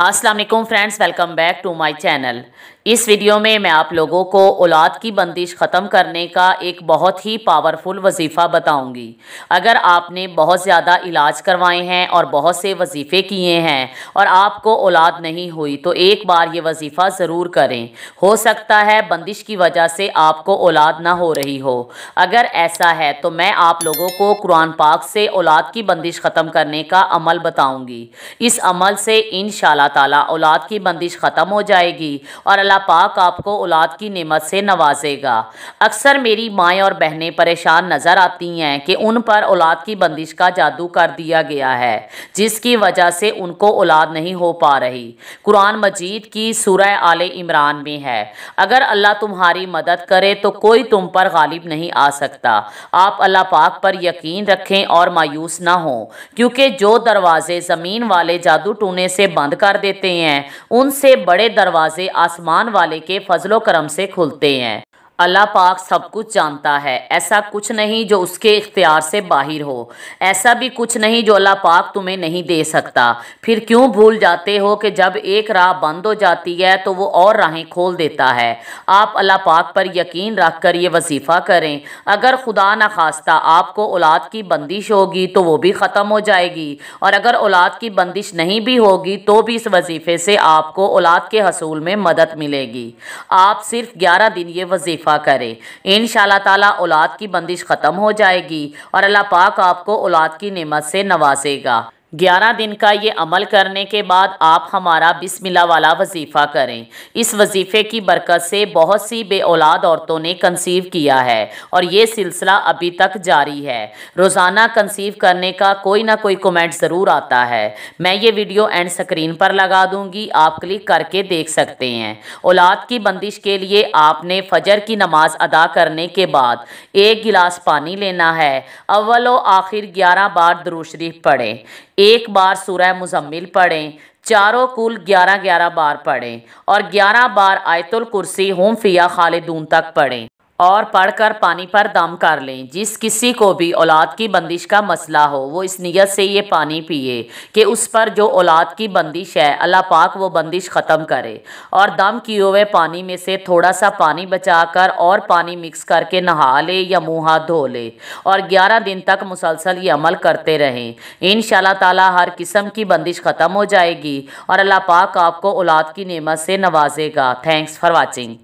अस्सलाम वालेकुम friends, welcome back to my channel. इस वीडियो में मैं आप लोगों को औलाद की बंदिश ख़त्म करने का एक बहुत ही पावरफुल वजीफ़ा बताऊंगी। अगर आपने बहुत ज़्यादा इलाज करवाए हैं और बहुत से वजीफ़े किए हैं और आपको औलाद नहीं हुई तो एक बार ये वजीफ़ा ज़रूर करें। हो सकता है बंदिश की वजह से आपको औलाद ना हो रही हो। अगर ऐसा है तो मैं आप लोगों को कुरान पाक से औलाद की बंदिश ख़त्म करने का अमल बताऊँगी। इस अमल से इंशाअल्लाह ताला औलाद की बंदिश ख़त्म हो जाएगी और अल्लाह पाक आपको औलाद की नेमत से नवाजेगा। अक्सर मेरी माएँ और बहनें परेशान नज़र आती हैं कि उन पर औलाद की बंदिश का जादू कर दिया गया है, जिसकी वजह से उनको औलाद नहीं हो पा रही। कुरान मजीद की सूरह आले इमरान में है, अगर अल्लाह तुम्हारी मदद करे तो कोई तुम पर गालिब नहीं आ सकता। आप अल्लाह पाक पर यकीन रखें और मायूस ना हो, क्योंकि जो दरवाजे ज़मीन वाले जादू टूने से बंद कर देते हैं, उनसे बड़े दरवाजे आसमान वाले के फजलो करम से खुलते हैं। अल्लाह पाक सब कुछ जानता है, ऐसा कुछ नहीं जो उसके इख्तियार से बाहर हो, ऐसा भी कुछ नहीं जो अल्लाह पाक तुम्हें नहीं दे सकता। फिर क्यों भूल जाते हो कि जब एक राह बंद हो जाती है तो वो और राहें खोल देता है। आप अल्लाह पाक पर यकीन रख कर ये वजीफ़ा करें। अगर खुदा न खास्ता आपको औलाद की बंदिश होगी तो वो भी ख़त्म हो जाएगी, और अगर औलाद की बंदिश नहीं भी होगी तो भी इस वजीफ़े से आपको औलाद के हसूल में मदद मिलेगी। आप सिर्फ 11 दिन ये वजीफ़ा करें, इंशाअल्लाह ताला औलाद की बंदिश ख़त्म हो जाएगी और अल्लाह पाक आपको औलाद की नेमत से नवाजेगा। 11 दिन का ये अमल करने के बाद आप हमारा बिस्मिल्लाह वाला वजीफ़ा करें। इस वजीफ़े की बरकत से बहुत सी बे औलाद औरतों ने कंसीव किया है और ये सिलसिला अभी तक जारी है। रोज़ाना कंसीव करने का कोई ना कोई कमेंट ज़रूर आता है। मैं ये वीडियो एंड स्क्रीन पर लगा दूँगी, आप क्लिक करके देख सकते हैं। औलाद की बंदिश के लिए आपने फजर की नमाज अदा करने के बाद 1 गिलास पानी लेना है। अव्वल व आखिर 11 बार दुरूद शरीफ पढ़ें, 1 बार सूरह मुज़म्मिल पढ़ें, चारों कुल 11-11 बार पढ़ें और 11 बार आयतुल कुर्सी हुम फिया खालिदून तक पढ़ें और पढ़कर पानी पर दम कर लें। जिस किसी को भी औलाद की बंदिश का मसला हो वो इस नियत से ये पानी पिए कि उस पर जो औलाद की बंदिश है अल्लाह पाक वो बंदिश ख़त्म करे, और दम किए हुए पानी में से थोड़ा सा पानी बचाकर और पानी मिक्स करके नहा ले या मुँह हाथ धो ले और 11 दिन तक मुसलसल ये अमल करते रहें। इंशाअल्लाह ताला हर किस्म की बंदिश ख़त्म हो जाएगी और अल्लाह पाक आपको औलाद की नेमत से नवाजेगा। Thanks for watching.